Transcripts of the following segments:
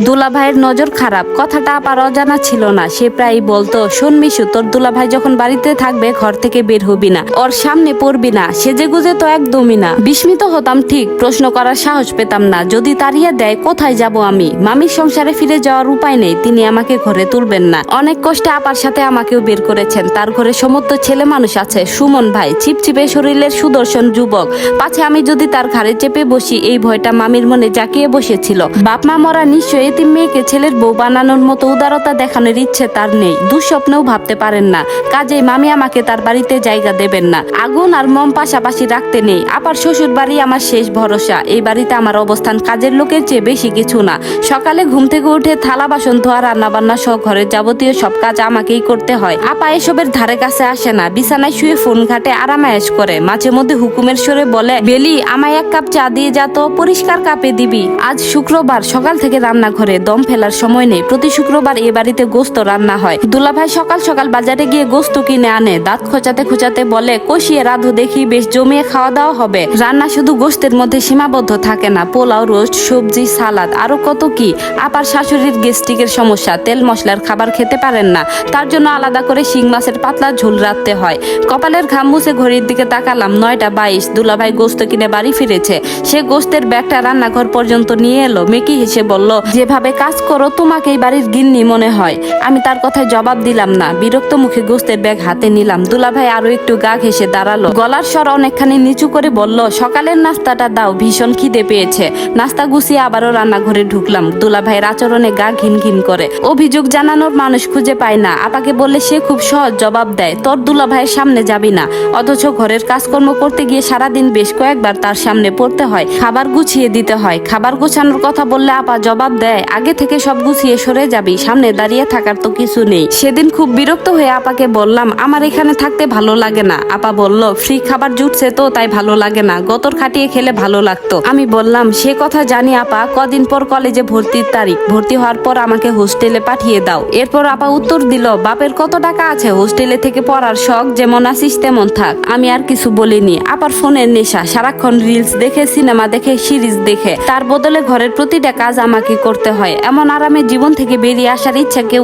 দুলাভাইয়ের নজর খারাপ কথাটা আপার অজানা ছিল না। সে প্রায় বলতো, শোন মিশু, তোর দুলাভাই যখন বাড়িতে থাকবে ঘর থেকে বের হবি না, ওর সামনে পড়বি না, সেজে গুজে তো একদমই না। বিস্মিত হতাম ঠিক, প্রশ্ন করার সাহস পেতাম না। যদি তাড়িয়ে দেয় কোথায় যাব আমি? মামির সংসারে ফিরে যাওয়ার উপায় নেই, তিনি আমাকে ঘরে তুলবেন না। অনেক কষ্টে আপার সাথে আমাকেও বের করেছেন। তার ঘরে সমস্ত ছেলে মানুষ আছে, সুমন ভাই চিপচিপে শরীরের সুদর্শন যুবক, পাছে আমি যদি তার ঘাড়ে চেপে বসি, এই ভয়টা মামির মনে জাকিয়ে বসেছিল। বাপ মা মরা নিশ্চয়ই এতিম মেয়েকে ছেলের বউ বানানোর মতো উদারতা দেখানোর ইচ্ছে তার নেই, দুঃস্বপ্নেও ভাবতে পারেন না। কাজেই মামি আমাকে তার বাড়িতে জায়গা দেবেন না। আগুন আর মম পাশাপাশি রাখতে নেই। আপার শ্বশুর বাড়ি আমার শেষ ভরসা। এই বাড়িতে আমার অবস্থান কাজের লোকের চেয়ে বেশি কিছু না। সকালে ঘুম থেকে উঠে থালা বাসন ধোয়া, রান্না বান্না সহ ঘরের যাবতীয় সব কাজ আমাকেই করতে হয়। আপা এসবের ধারে কাছে আসে না, বিছানায় শুয়ে ফোন ঘাটে আরামায়েশ করে। মাঝে মধ্যে হুকুমের সুরে বলে, বেলি আমায় এক কাপ চা দিয়ে যা তো, পরিষ্কার কাপে দিবি। আজ শুক্রবার, সকাল থেকে রান্নাঘরে দম ফেলার সময় নেই। প্রতি শুক্রবার এ বাড়িতে গোস্ত রান্না হয়। দুলাভাই সকাল সকাল বাজারে গিয়ে গোস্ত কিনে আনে। দাঁত খোঁচাতে খোঁচাতে বলে, কষিয়ে রাধু দেখি, বেশ জমিয়ে খাওয়া দাওয়া হবে। রান্না শুধু গোস্তের মধ্যে সীমাবদ্ধ থাকে না, পোলাও, রোস্ট, সবজি, সালাদ, আরো কত কি। আপার শাশুড়ির গ্যাস্ট্রিকের সমস্যা, তেল মশলার খাবার খেতে পারেন না। তার জন্য আলাদা করে শিং মাছের পাতলা ঝোল রাখতে হয়। কপালের ঘাম মুছে ঘড়ির দিকে তাকালাম, 9টা 22। দুলাভাই গোস্ত কিনে বাড়ি ফিরেছে। সে গোস্তের ব্যাগটা রান্নাঘর পর্যন্ত নিয়ে এলো। মেকি হেসে বলল, যেভাবে কাজ করো তোমাকে এই বাড়ির গিন্নি মনে হয়। আমি তার কথায় জবাব দিলাম না, বিরক্ত মুখে গোস্তের ব্যাগ হাতে নিলাম। দুলাভাই আরো একটু গা ঘেঁষে দাঁড়ালো, গলার স্বর অনেকখানি নিচু করে বলল, সকালের নাস্তাটা দাও, ভীষণ খিদে পেয়েছে। নাস্তা গুছিয়ে আবারও রান্নাঘরে ঢুকলাম। দুলাভাইয়ের আচরণে গা ঘিন ঘিন করে। অভিযোগ জানানোর মানুষ খুঁজে পায় না। আপাকে বললে সে খুব সহজ জবাব দেয়, তোর দুলাভাইয়ের সামনে যাবি না। অথচ ঘরের কাজকর্ম করতে গিয়ে সারাদিন বেশ কয়েকবার তার সামনে পড়তে হয়, খাবার গুছিয়ে দিতে হয়। খাবার গোছানোর কথা বললে আপা জবাব দেয়, আগে থেকে সব গুছিয়ে সরে যাবি, সামনে দাঁড়িয়ে থাকার তো কিছু নেই। সেদিন খুব বিরক্ত হয়ে আপাকে বললাম, আমার এখানে থাকতে ভালো লাগে না। আপা বলল, ফ্রি খাবার জুটছে তো তাই ভালো লাগে না, গতর খাটিয়ে খেলে ভালো লাগতো। আমি বললাম, সে কথা জানি আপা, কদিন পর কলেজে ভর্তির তারিখ, ভর্তি হওয়ার পর আমাকে হোস্টেলে পাঠিয়ে দাও। এরপর আপা উত্তর দিল, বাপের কত টাকা আছে, হোস্টেলে থেকে পড়ার শখ, যেমন আসিস তেমন থাক। আমি আর কিছু বলিনি। আপার ফোনের নেশা, সারাক্ষণ রিলস দেখে, সিনেমা দেখে, সিরিজ দেখে। তার বদলে ঘরের প্রতিটা কাজ আমাকে করতে হয়। এমন আরামে জীবন থেকে বেরিয়ে আসার ইচ্ছা কেউ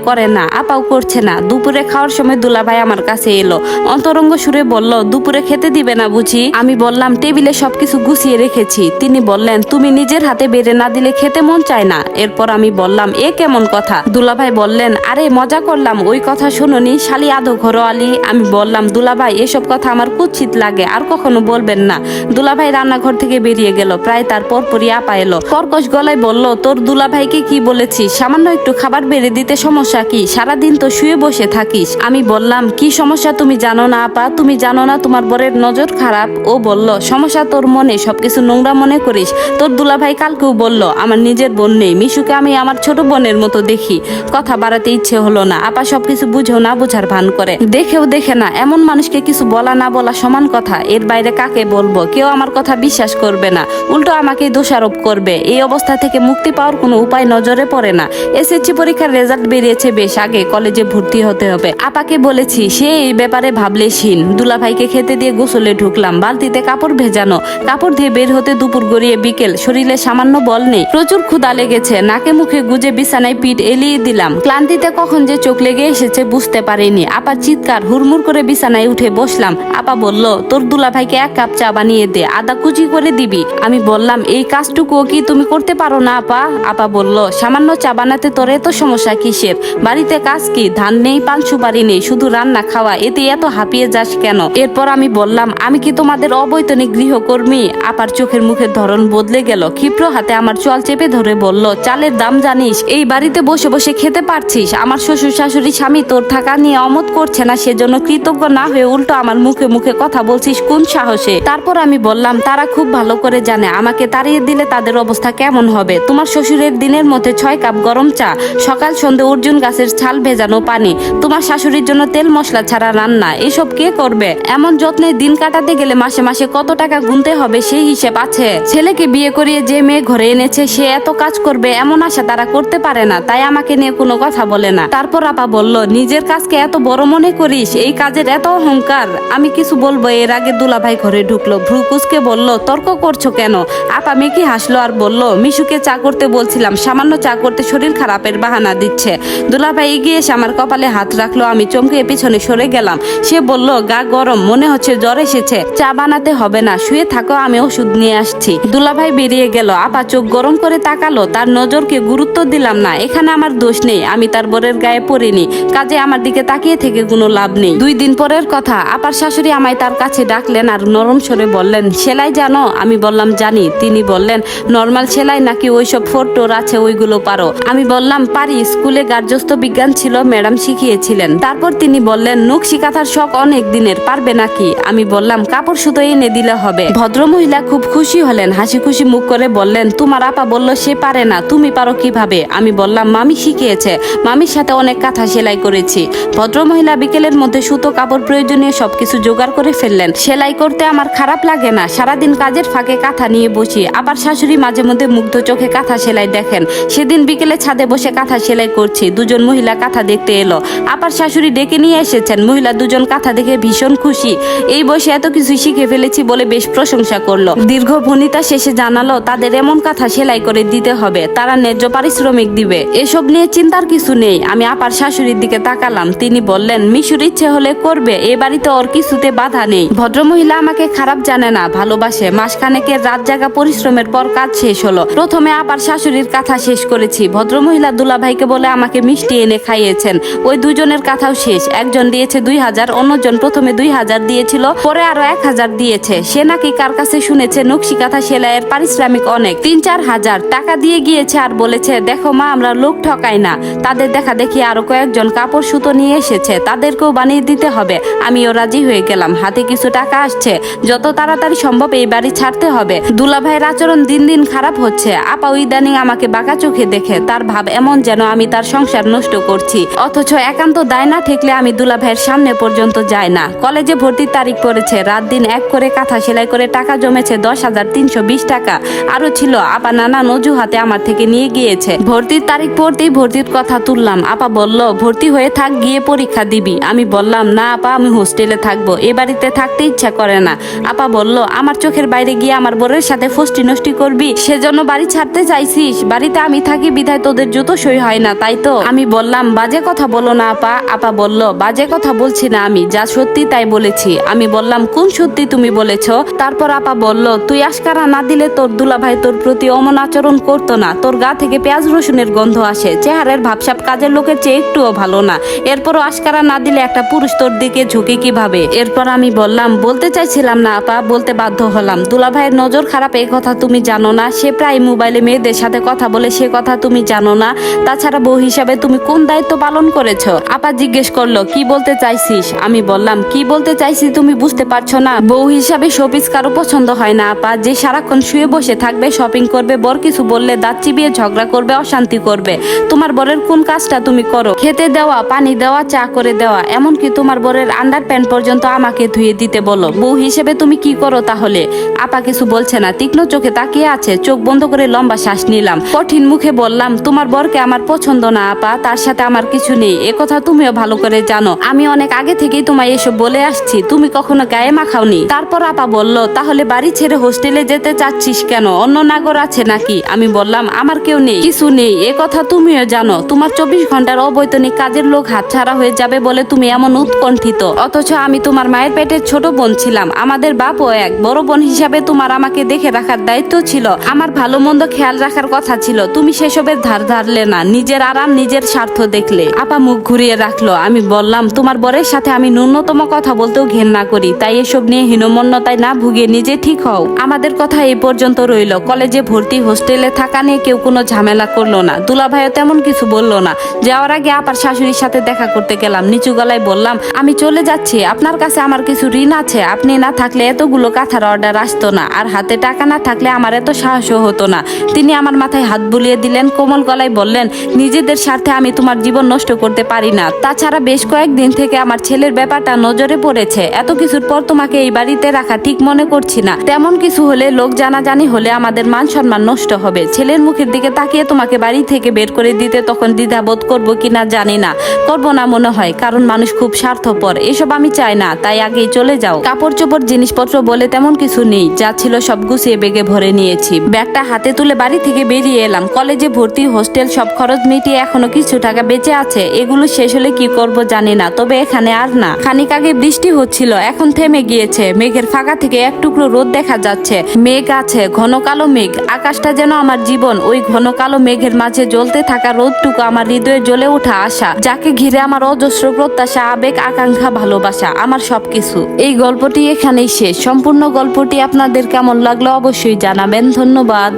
করে না। আপাও করছে না। দুপুরে খাওয়ার সময় দুলাভাই আমার কাছে এলো, অন্তরঙ্গ সুরে বলল, দুপুরে খেতে দিবে না বুঝি? আমি বললাম, টেবিলে সবকিছু গুছিয়ে রেখেছি। তিনি বললেন, তুমি নিজের হাতে বেড়ে না দিলে খেতে মন চায় না। এরপর আমি বললাম, এ কেমন কথা? দুলাভাই বললেন, আরে মজা করলাম, ওই কথা শুনুনি, শালি আদো ঘরোয়ালি। আমি বললাম, দুলাভাই এসব কথা আমার কুৎসিত লাগে, আর কখনো বলবেন না। দুলাভাই রান্নাঘর থেকে বেরিয়ে গেল। প্রায় তার পরপরই আপা এলো, কর্কশ গলায় বলল, তোর দুলাভাইকে কি বলেছিস? সামান্য একটু খাবার বেড়ে দিতে সমস্যা কি? সারাদিন তো শুয়ে বসে থাকিস। আমি বললাম, কি সমস্যা তুমি জানো না আপা? তুমি জানো না তোমার বরের নজর খারাপ? ও বলল, সমস্যা তোর মনে, সবকিছু নোংরা মনে করিস। তোর দুলাভাই কালকেও বলল, আমার নিজের বোন নেই, মিশুকে আমি আমার ছোট বোনের মতো দেখি। কথা বাড়াতে ইচ্ছে হলো না। আপা সবকিছু বুঝেও না বুঝার ভান করে, দেখেও দেখে না। এমন মানুষকে কিছু বলা না বলা সমান কথা। এর বাইরে কাকে বলবো? কেউ আমার কথা বিশ্বাস করবে না, উল্টো আমাকে দোষারোপ করবে। এই অবস্থা থেকে মুক্তি পাওয়ার কোনো উপায় নজরে পড়ে না। এসএসসি পরীক্ষার রেজাল্ট বেরিয়েছে বেশ আগে, কলেজে ভর্তি হতে হবে। আপাকে বলেছি, সে এই ব্যাপারে ভাবলেশীন। দুলাভাইকে খেতে দিয়ে গোসলে ঢুকলাম। বালতিতে কাপড় ভেজানো, কাপড় দিয়ে বের হতে দুপুর গড়িয়ে বিকেল। শরীরে সামান্য বল নেই, প্রচুর ক্ষুধা লেগেছে। নাকে মুখে গুজে বিছানায় পিঠ এলিয়ে দিলাম। ক্লান্তিতে কখন যে চোখ লেগে এসেছে বুঝতে পারিনি। আপা চিৎকার, হুড়মুড় করে বিছানায় উঠে বসলাম। আপা বলল, তোর দুলাভাইকে এক কাপ চা বানিয়ে দে, আদা কুচি করে দিবি। আমি বললাম, এই কাজটুকুও কি তুমি করতে পারো না আপা? আপা বলল, সামান্য চা বানাতে তোর এত সমস্যা কিসের? বাড়িতে কাজ কি? ধান নেই, পান সুপারি নেই, শুধু রান্না খাওয়া, এতে এত হাঁপিয়ে যাস কেন? এরপর আমি বললাম, আমি কি তোমাদের অবৈতনিক গৃহকর্মী? আপার চোখের মুখের ধরন বদলে গেল। ক্ষিপ্র হাতে আমার চল চেপে ধরে বলল, চালের দাম জানিস? এই বাড়িতে বসে বসে খেতে পারছিস? আমার শ্বশুর শাশুড়ি স্বামী তোর থাকা নিয়ে অমত করছে না, সেজন্য কৃতজ্ঞ না হয়ে উল্টো আমার মুখে মুখে কথা বলছিস কোন সাহসে? তারপর আমি বললাম, তারা খুব ভালো করে জানে আমাকে তাড়িয়ে দিলে তাদের অবস্থা কেমন হবে। তোমার শ্বশুরের দিনের মধ্যে 6 কাপ গরম চা, সকাল সন্ধ্যে অর্জুন গাছের ছাল ভেজানো পানি, তোমার শাশুড়ির জন্য তেল মশলা ছাড়া রান্না, এসব কে করবে? এমন যত্নে দিন কাটাতে গেলে মাসে মাসে কত টাকা গুনতে হবে সেই হিসেব আছে? ছেলেকে বিয়ে করিয়ে যে মেয়ে ঘরে এনেছে সে এত কাজ করবে এমন আশা তারা করতে পারে না, তাই আমাকে নিয়ে কোনো কথা বলে না। তারপর আপা বলল, নিজের কাজকে এত বড় মনে করিস? এই কাজের এত অহংকার? আমি কিছু বলবো এর আগে দুলাভাই ঘরে ঢুকলো। ভ্রু কুচকে বলল, তর্ক করছো কেন? আপা মেকি হাসলো আর বলল, মিশুকে চা করতে বলছিলাম, সামান্য চা করতে শরীর খারাপের বাহানা দিচ্ছে। দুলাভাই এগিয়ে এসে আমার কপালে হাত রাখলো। আমি চমকে পেছনে সরে গেলাম। সে বলল, গা গরম, মনে হচ্ছে জ্বর এসেছে, চা বানাতে হবে না, শুয়ে থাকো, আমি ওষুধ নিয়ে আসছি। দুলাভাই বেরিয়ে গেল। আপা চোখ গরম করে তাকালো। তার নজরকে গুরুত্ব দিলাম না। এখানে আমার দোষ নেই, আমি তার বরের গায়ে পড়িনি, কাজে আমার দিকে তাকিয়ে থেকে কোনো লাভ নেই। 2 দিন পরের কথা, আপার শাশুড়ি আমায় তার কাছে ডাকলেন আর নরম স্বরে বললেন, সেলাই জানো? আমি বললাম, জানি। তিনি বললেন, নর্মাল সেলাই নাকি ওইসব ফোরটোর আছে ওইগুলো পারো? আমি বললাম, পারি, স্কুলে গার্হস্থ্য বিজ্ঞান ছিল, ম্যাডাম শিখিয়েছিলেন। তারপর তিনি বললেন, নকশি কাঁথার শখ অনেক দিনের, পারবে নাকি? আমি বললাম, কাপড় সুতো এনে দিলে হবে। ভদ্রমহিলা খুব খুশি হলেন, হাসি খুশি মুখ করে বললেন, তোমার আপা বলল সে পারে না, তুমি পারো কিভাবে? আমি বললাম, মামি শিখিয়েছে, মামির সাথে অনেক কাঁথা সেলাই করেছি। ভদ্রমহিলা বিকেলের মধ্যে সুতো, কাপড়, প্রয়োজনীয় সবকিছু জোগাড় করে ফেললেন। সেলাই করতে আমার খারাপ লাগে না, সারাদিন কাজের ফাঁকে কাঁথা নিয়ে বসি। আবার শাশুড়ি মাঝে মধ্যে মুগ্ধ চোখে কাঁথা সেলাই দেখেন। সেদিন বিকেলে ছাদে বসে কাঁথা সেলাই করছি, 2 জন মহিলা কাঁথা দেখতে এলো। আপার শাশুড়ি ডেকে নিয়ে এসেছেন। মহিলা 2 জন কাঁথা দেখে ভীষণ খুশি, এই বয়সে এত কিছু শিখে ফেলেছি বলে বেশ প্রশংসা করলো। দীর্ঘ ভনিতা শেষে জানালো, তাদের এমন কাঁথা সেলাই করে দিতে হবে, তারা ন্যায্য পারিশ্রমিক দিবে। এসব নিয়ে চিন্তার কিছু নেই। আমি আপার শাশুড়ির দিকে তাকালাম। তিনি বললেন, মিশুর ইচ্ছে হলে করবে, এ বাড়িতে ওর কিছুতে বাধা নেই। ভদ্রমহিলা আমাকে খারাপ জানে না, ভালোবাসে। মাসখানেকের রাত জাগা পরিশ্রমের পর কাজ শেষ হলো। প্রথমে আপার শাশুড়ির কাঁথা শেষ করেছি। ভদ্রমহিলা দুলাভাইকে বলে আমাকে মিষ্টি এনে খাইয়েছেন। ওই 2 জনের কাঁথাও শেষ। একজন দিয়েছে 2000, অন্যজন প্রথমে 2000 দিয়েছিল, পরে আরো 1000 দিয়েছে। সে নাকি কার কাছে শুনেছে নকশি কাঁথা সেলাইয়ের পারিশ্রমিক অনেক, 3-4 হাজার টাকা দিয়ে গিয়েছে। আর বলেছে, দেখো মা, আমরা লোক ঠকাই না। তাদের দেখা দেখি আরো কয়েকজন কাপড় সুতো নিয়ে এসেছে, তাদেরকেও বানিয়ে দিতে হবে। আমিও রাজি হয়ে গেলাম। হাতে কিছু টাকা আসছে, যত তাড়াতাড়ি সম্ভব এই বাড়ি ছাড়তে হবে। দুলাভাইয়ের আচরণ দিন দিন খারাপ হচ্ছে। আপা ইদানিং আমাকে বাঁকা চোখে দেখে, তার ভাব এমন যেন আমি তার সংসার নষ্ট করছি। অথচ একান্ত দায় না ঠেকলে আমি দুলাভাইয়ের সামনে পর্যন্ত যাই না। কলেজে ভর্তির তারিখ পড়েছে, রাত দিন এক করে কাঁথা সেলাই করে টাকা জমেছে 10,320 টাকা। আরো ছিল, আপা নানান অজুহাতে আমার থেকে নিয়ে গিয়েছে। ভর্তির তারিখ পড়তেই ভর্তির কথা তুললাম। আপা বলল, ভর্তি হয়ে থাক, গিয়ে পরীক্ষা দিবি। আমি বললাম, না আপা, আমি হোস্টেলে থাকবো, এ বাড়িতে থাকতে ইচ্ছা করে না। আপা বলল, আমার চোখের বাইরে গিয়ে আমার বোরের সাথে ফষ্টি নষ্টি করবি, সেজন্য বাড়ি ছাড়তে চাইছিস? বাড়িতে আমি থাকি বিধায় তোদের জুতো সই হয় না, তাই তো? আমি বললাম, বাজে কথা বলো না আপা। আপা বলল, বাজে কথা বলছি না, আমি যা সত্যি তাই বলেছি। আমি বললাম, কোন সত্যি তুমি বলেছো? তারপর আপা বলল, তুই আশকারা না দিলে তোর দুলাভাই তোর প্রতি অমন আচরণ করতো না। তোর গা থেকে পেঁয়াজ রসুনের গন্ধ আসে, চেহারের ভাবসাব কাজের লোকের চেয়ে একটুও ভালো না। এরপরও আশকারা না দিলে একটা পুরুষ তোর দিকে ঝুঁকে কিভাবে? এরপর আমি বললাম, বলতে চাইছিলাম না আপা, বলতে বাধ্য হলাম। দুলাভাইয়ের নজর খারাপ, এই কথা তুমি জানো না? সে প্রায় মোবাইলে মেয়েদের সাথে কথা বলে, সে কথা তুমি জানো না? তাছাড়া বউ হিসাবে তুমি কোন দায়িত্ব পালন করেছো? আপা জিজ্ঞেস করলো, কি বলতে চাইছিস? আমি বললাম, কি বলতে চাইছি তুমি বুঝতে পারছো না? বউ হিসাবে শোপিস কারো পছন্দ হয় না আপা, যে সারাক্ষণ শুয়ে বসে থাকবে, শপিং করবে, বর কিছু বললে দাঁত চিবিয়ে ঝগড়া করবে, অশান্তি করবে। তোমার বরের কোন কাজটা তুমি করো? খেতে দেওয়া, পানি দেওয়া, চা করে দেওয়া, এমনকি তোমার বরের আন্ডার প্যান্ট পর্যন্ত আমাকে ধুয়ে দিতে বলো। বউ হিসেবে তুমি কি করো তাহলে? আপা কিছু বলছে না, তীক্ষ্ণ চোখে তাকিয়ে আছে। চোখ বন্ধ করে লম্বা শ্বাস নিলাম। কঠিন মুখে বললাম, তোমার বরকে আমার পছন্দ না আপা, তার সাথে আমার কিছু নেই, এ কথা তুমিও ভালো করে জানো। আমি অনেক আগে থেকেই তোমায় এসব বলে আসছি, তুমি কখনো গায়ে মাখাওনি। তারপর আপা বলল, তাহলে বাড়ি ছেড়ে হোস্টেলে যেতে চাচ্ছিস কেন? অন্য নাগর আছে নাকি? আমি বললাম, আমার কেউ নেই, কিছু নেই, এ কথা তুমিও জানো। তোমার 24 ঘন্টার অবৈতনিক কাজের লোক হাতছাড়া হয়ে যাবে বলে তুমি এমন উৎকণ্ঠিত, অথচ আমি তোমার মায়ের পেটের ছোট বোন ছিলাম। আমাদের বাপও এক, বড় বোন হিসাবে তোমার আমাকে দেখে রাখার দায়িত্ব ছিল, আমার ভালো মন্দ খেয়াল রাখার কথা ছিল। তুমি সেসবের ধার ধারলে না, নিজের আরাম, নিজের স্বার্থ দেখলে। আপা মুখ ঘুরিয়ে রাখলো। আমি বললাম, তোমার বরের সাথে আমি ন্যূনতম কথা বলতেও ঘেন্না করি, তাই এসব নিয়ে হীনমন্যতায় না ভুগে নিজে ঠিক হও। আমাদের কথা এই পর্যন্ত রইল। কলেজে ভর্তি, হোস্টেলে থাকা নিয়ে কেউ কোনো ঝামেলা করলো না। দুলাভাইও তেমন কিছু বললো না। যাওয়ার আগে আপার শাশুড়ির সাথে দেখা করতে গেলাম। নিচু গলায় বললাম, আমি চলে যাচ্ছি, আপনার কাছে আমার কিছু ঋণ আছে। আপনি না থাকলে এতগুলো কাঁথার অর্ডার আসতো না, আর হাতে টাকা না থাকলে আমার এত সাহসও হতো না। তিনি আমার মাথায় হাত বুলিয়ে দিলেন, কোমল গলায় বললেন, নিজেদের স্বার্থে আমি তোমার জীবন নষ্ট করতে পারি না। তাছাড়া বেশ কয়েকদিন থেকে আমার ছেলের ব্যাপারটা নজরে পড়েছে। এত কিছুর পর তোমাকে এই বাড়িতে রাখা ঠিক মনে করছি না। তেমন কিছু হলে, লোক জানাজানি হলে আমাদের মান সম্মান নষ্ট হবে। ছেলের মুখের দিকে তাকিয়ে তোমাকে বাড়ি থেকে বের করে দিতে তখন দ্বিধাবোধ করবো কিনা জানি না, করবো না মনে হয়, কারণ মানুষ খুব স্বার্থপর। এসব আমি চাই না, তাই আগেই চলে যাও। কাপড় চোপড়, জিনিসপত্র বলে তেমন কিছু নেই, যা ছিল সব গুছিয়ে বেগে ভরে নিয়েছি। ব্যাগটা হাতে তুলে বাড়ি থেকে বেরিয়ে এলাম। কলেজে ভর্তি, হোস্টেল সব খরচ মিটিয়ে এখনো কিছু টাকা বেঁচে আছে। এগুলো শেষ হলে কি করব জানি না, তবে এখানে আর না। খানিক আগে বৃষ্টি হচ্ছিল, এখন থেমে গিয়েছে। মেঘের ফাঁকা থেকে এক টুকরো রোদ দেখা যাচ্ছে। মেঘ আছে, ঘন কালো মেঘ। আকাশটা যেন আমার জীবন। ওই ঘন কালো মেঘের মাঝে জ্বলতে থাকা রোদটুকু আমার হৃদয়ে জ্বলে ওঠা আশা, যাকে ঘিরে আমার অজস্র প্রত্যাশা, আবেগ, আকাঙ্ক্ষা, ভালোবাসা, আমার সবকিছু। এই গল্পটি এখানেই শেষ। সম্পূর্ণ গল্পটি আপনাদের কেমন লাগলো অবশ্যই জানাবেন। ধন্যবাদ।